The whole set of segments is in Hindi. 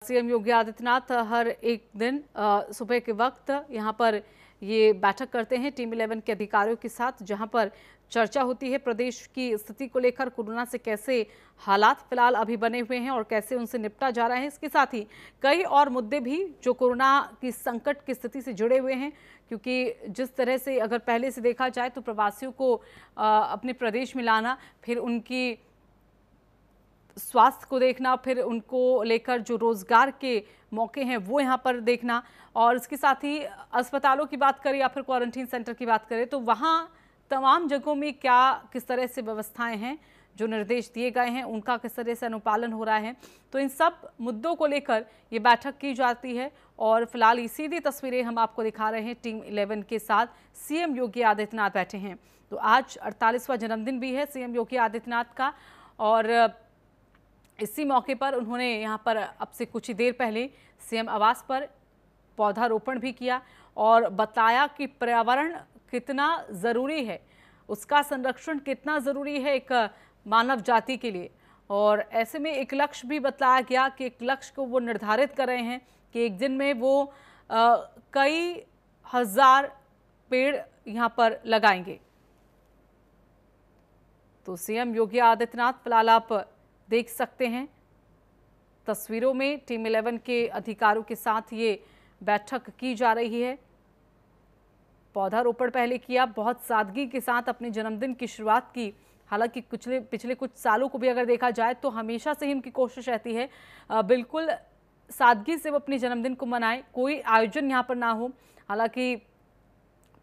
सीएम योगी आदित्यनाथ हर एक दिन सुबह के वक्त यहां पर ये बैठक करते हैं टीम 11 के अधिकारियों के साथ, जहां पर चर्चा होती है प्रदेश की स्थिति को लेकर, कोरोना से कैसे हालात फिलहाल अभी बने हुए हैं और कैसे उनसे निपटा जा रहा है। इसके साथ ही कई और मुद्दे भी जो कोरोना की संकट की स्थिति से जुड़े हुए हैं, क्योंकि जिस तरह से अगर पहले से देखा जाए तो प्रवासियों को अपने प्रदेश में लाना, फिर उनकी स्वास्थ्य को देखना, फिर उनको लेकर जो रोजगार के मौके हैं वो यहाँ पर देखना, और इसके साथ ही अस्पतालों की बात करें या फिर क्वारंटीन सेंटर की बात करें तो वहाँ तमाम जगहों में क्या किस तरह से व्यवस्थाएं हैं, जो निर्देश दिए गए हैं उनका किस तरह से अनुपालन हो रहा है। तो इन सब मुद्दों को लेकर ये बैठक की जाती है और फिलहाल ये सीधी तस्वीरें हम आपको दिखा रहे हैं। टीम 11 के साथ सीएम योगी आदित्यनाथ बैठे हैं। तो आज 48वां जन्मदिन भी है सीएम योगी आदित्यनाथ का, और इसी मौके पर उन्होंने यहाँ पर अब से कुछ ही देर पहले सीएम आवास पर पौधारोपण भी किया और बताया कि पर्यावरण कितना ज़रूरी है, उसका संरक्षण कितना ज़रूरी है एक मानव जाति के लिए। और ऐसे में एक लक्ष्य भी बताया गया कि एक लक्ष्य को वो निर्धारित कर रहे हैं कि एक दिन में वो कई हजार पेड़ यहाँ पर लगाएंगे। तो सीएम योगी आदित्यनाथ फिलहाल आप देख सकते हैं तस्वीरों में टीम 11 के अधिकारियों के साथ ये बैठक की जा रही है। पौधारोपण पहले किया, बहुत सादगी के साथ अपने जन्मदिन की शुरुआत की। हालांकि पिछले कुछ सालों को भी अगर देखा जाए तो हमेशा से ही उनकी कोशिश रहती है बिल्कुल सादगी से वो अपने जन्मदिन को मनाएं, कोई आयोजन यहाँ पर ना हो। हालांकि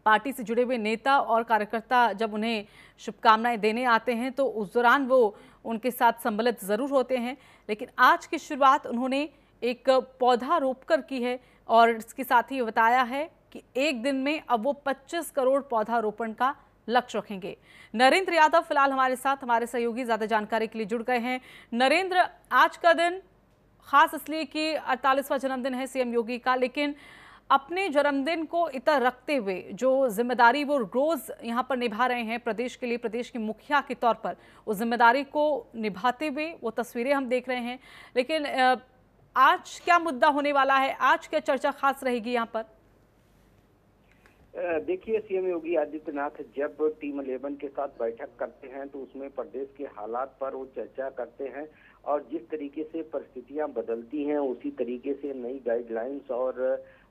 पार्टी से जुड़े हुए नेता और कार्यकर्ता जब उन्हें शुभकामनाएं देने आते हैं तो उस दौरान वो उनके साथ सम्मिलित ज़रूर होते हैं, लेकिन आज की शुरुआत उन्होंने एक पौधा रोपकर की है और इसके साथ ही बताया है कि एक दिन में अब वो 25 करोड़ पौधारोपण का लक्ष्य रखेंगे। नरेंद्र यादव फिलहाल हमारे साथ, हमारे सहयोगी ज्यादा जानकारी के लिए जुड़ गए हैं। नरेंद्र, आज का दिन खास इसलिए कि 48वां जन्मदिन है सीएम योगी का, लेकिन अपने जन्मदिन को इतर रखते हुए जो जिम्मेदारी वो रोज यहाँ पर निभा रहे हैं प्रदेश के लिए, प्रदेश के मुखिया के तौर पर उस जिम्मेदारी को निभाते हुए वो तस्वीरें हम देख रहे हैं। लेकिन आज क्या मुद्दा होने वाला है, आज क्या चर्चा खास रहेगी यहाँ पर? देखिए, सीएम योगी आदित्यनाथ जब टीम 11 के साथ बैठक करते हैं तो उसमें प्रदेश के हालात पर वो चर्चा करते हैं और जिस तरीके से परिस्थितियां बदलती हैं उसी तरीके से नई गाइडलाइंस और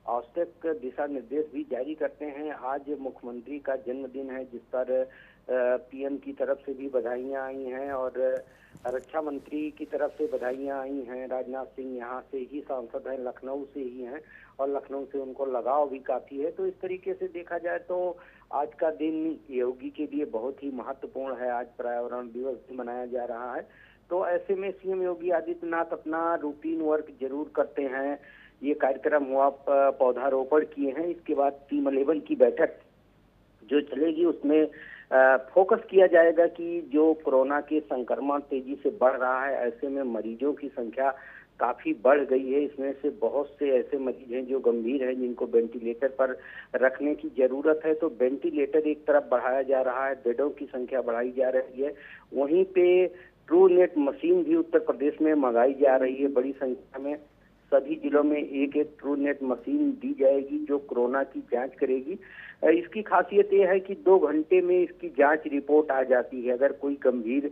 आवश्यक दिशा निर्देश भी जारी करते हैं। आज मुख्यमंत्री का जन्मदिन है जिस पर पीएम की तरफ से भी बधाइयां आई हैं और रक्षा मंत्री की तरफ से बधाइयां आई हैं। राजनाथ सिंह यहाँ से ही सांसद हैं, लखनऊ से ही हैं और लखनऊ से उनको लगाव भी काफी है। तो इस तरीके से देखा जाए तो आज का दिन योगी के लिए बहुत ही महत्वपूर्ण है। आज पर्यावरण दिवस भी मनाया जा रहा है, तो ऐसे में सीएम योगी आदित्यनाथ अपना रूटीन वर्क जरूर करते हैं। ये कार्यक्रम हुआ, पौधारोपण किए हैं, इसके बाद टीम 11 की बैठक जो चलेगी उसमें फोकस किया जाएगा कि जो कोरोना के संक्रमण तेजी से बढ़ रहा है, ऐसे में मरीजों की संख्या काफी बढ़ गई है। इसमें से बहुत से ऐसे मरीज हैं जो गंभीर हैं, जिनको वेंटिलेटर पर रखने की जरूरत है। तो वेंटिलेटर एक तरफ बढ़ाया जा रहा है, बेडों की संख्या बढ़ाई जा रही है, वहीं पे ट्रू नेट मशीन भी उत्तर प्रदेश में मंगाई जा रही है बड़ी संख्या में। सभी जिलों में एक एक ट्रू नेट मशीन दी जाएगी जो कोरोना की जांच करेगी। इसकी खासियत यह है कि 2 घंटे में इसकी जांच रिपोर्ट आ जाती है। अगर कोई गंभीर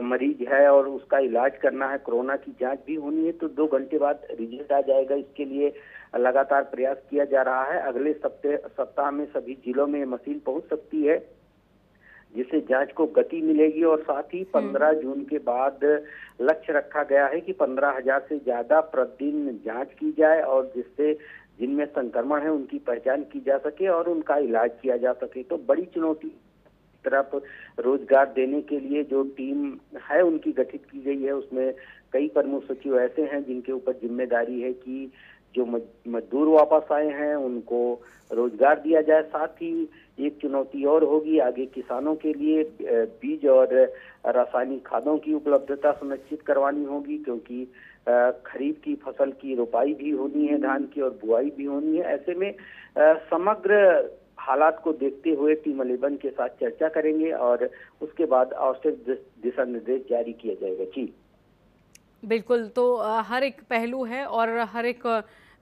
मरीज है और उसका इलाज करना है, कोरोना की जांच भी होनी है, तो 2 घंटे बाद रिजल्ट आ जाएगा। इसके लिए लगातार प्रयास किया जा रहा है। अगले सप्ताह में सभी जिलों में मशीन पहुंच सकती है, जिससे जांच को गति मिलेगी। और साथ ही 15 जून के बाद लक्ष्य रखा गया है कि 15,000 से ज्यादा प्रतिदिन जांच की जाए और जिससे जिनमें संक्रमण है उनकी पहचान की जा सके और उनका इलाज किया जा सके। तो बड़ी चुनौती तरफ रोजगार देने के लिए जो टीम है उनकी गठित की गई है, उसमें कई प्रमुख सचिव ऐसे हैं जिनके ऊपर जिम्मेदारी है कि जो मजदूर वापस आए हैं उनको रोजगार दिया जाए। साथ ही एक चुनौती और होगी आगे, किसानों के लिए बीज और रासायनिक खादों की उपलब्धता सुनिश्चित करवानी होगी, क्योंकि खरीफ की फसल की रोपाई भी होनी है, धान की, और बुआई भी होनी है। ऐसे में समग्र हालात को देखते हुए टीम 11 के साथ चर्चा करेंगे और उसके बाद आवश्यक दिशा निर्देश जारी किया जाएगा। जी बिल्कुल, तो हर एक पहलू है और हर एक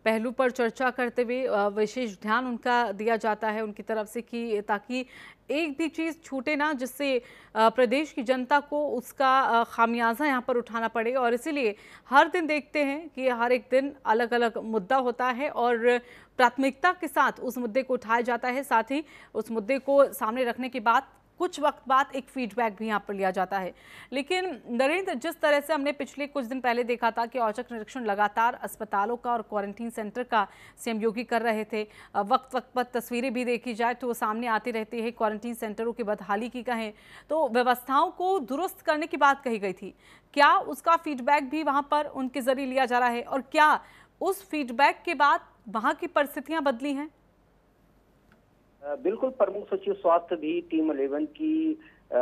पहलू पर चर्चा करते हुए विशेष ध्यान उनका दिया जाता है उनकी तरफ से कि ताकि एक भी चीज़ छूटे ना, जिससे प्रदेश की जनता को उसका खामियाजा यहाँ पर उठाना पड़े। और इसीलिए हर दिन देखते हैं कि हर एक दिन अलग अलग मुद्दा होता है और प्राथमिकता के साथ उस मुद्दे को उठाया जाता है। साथ ही उस मुद्दे को सामने रखने के बाद कुछ वक्त बाद एक फीडबैक भी यहाँ पर लिया जाता है। लेकिन नरेंद्र, जिस तरह से हमने पिछले कुछ दिन पहले देखा था कि औचक निरीक्षण लगातार अस्पतालों का और क्वारंटीन सेंटर का सीएम योगी कर रहे थे, वक्त वक्त पर तस्वीरें भी देखी जाए तो वो सामने आती रहती है। क्वारंटीन सेंटरों की बदहाली की कहें तो व्यवस्थाओं को दुरुस्त करने की बात कही गई थी, क्या उसका फीडबैक भी वहाँ पर उनके जरिए लिया जा रहा है और क्या उस फीडबैक के बाद वहाँ की परिस्थितियाँ बदली हैं? बिल्कुल, प्रमुख सचिव स्वास्थ्य भी टीम 11 की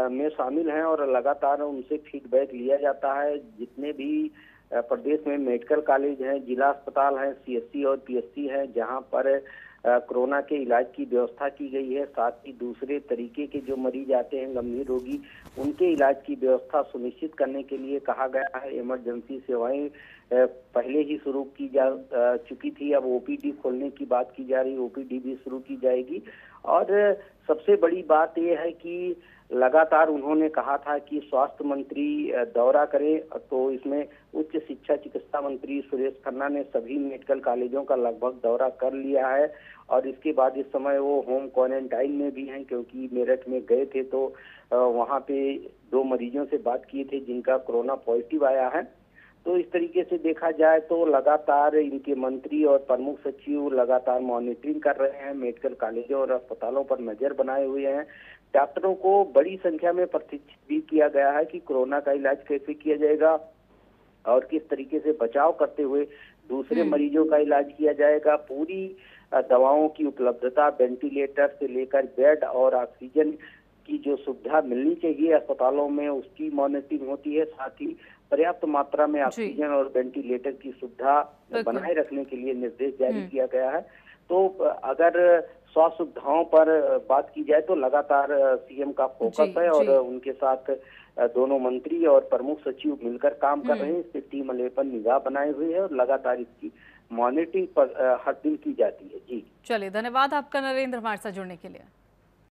में शामिल हैं और लगातार उनसे फीडबैक लिया जाता है। जितने भी प्रदेश में मेडिकल कॉलेज हैं, जिला अस्पताल हैं, सीएससी और पीएससी हैं, जहां पर कोरोना के इलाज की व्यवस्था की गई है, साथ ही दूसरे तरीके के जो मरीज आते हैं गंभीर रोगी, उनके इलाज की व्यवस्था सुनिश्चित करने के लिए कहा गया है। इमरजेंसी सेवाएं पहले ही शुरू की जा चुकी थी, अब ओपीडी खोलने की बात की जा रही है, ओपीडी भी शुरू की जाएगी। और सबसे बड़ी बात यह है कि लगातार उन्होंने कहा था कि स्वास्थ्य मंत्री दौरा करें, तो इसमें उच्च शिक्षा चिकित्सा मंत्री सुरेश खन्ना ने सभी मेडिकल कॉलेजों का लगभग दौरा कर लिया है और इसके बाद इस समय वो होम क्वारंटाइन में भी हैं, क्योंकि मेरठ में गए थे तो वहां पे 2 मरीजों से बात किए थे जिनका कोरोना पॉजिटिव आया है। तो इस तरीके से देखा जाए तो लगातार इनके मंत्री और प्रमुख सचिव लगातार मॉनिटरिंग कर रहे हैं, मेडिकल कॉलेजों और अस्पतालों पर नजर बनाए हुए हैं। डॉक्टरों को बड़ी संख्या में प्रशिक्षित भी किया गया है कि कोरोना का इलाज कैसे किया जाएगा और किस तरीके से बचाव करते हुए दूसरे मरीजों का इलाज किया जाएगा। पूरी दवाओं की उपलब्धता, वेंटिलेटर से लेकर बेड और ऑक्सीजन की जो सुविधा मिलनी चाहिए अस्पतालों में, उसकी मॉनिटरिंग होती है। साथ ही पर्याप्त मात्रा में ऑक्सीजन और वेंटिलेटर की सुविधा बनाए रखने के लिए निर्देश जारी किया गया है। तो अगर स्वास्थ्य सुविधाओं पर बात की जाए तो लगातार सीएम का फोकस है और उनके साथ दोनों मंत्री और प्रमुख सचिव मिलकर काम कर रहे हैं। इस पे टीम 11 निगाह बनाए हुए है और लगातार इसकी मॉनिटरिंग पर हर दिन की जाती है। जी चलिए, धन्यवाद आपका नरेंद्र हमारे साथ जुड़ने के लिए।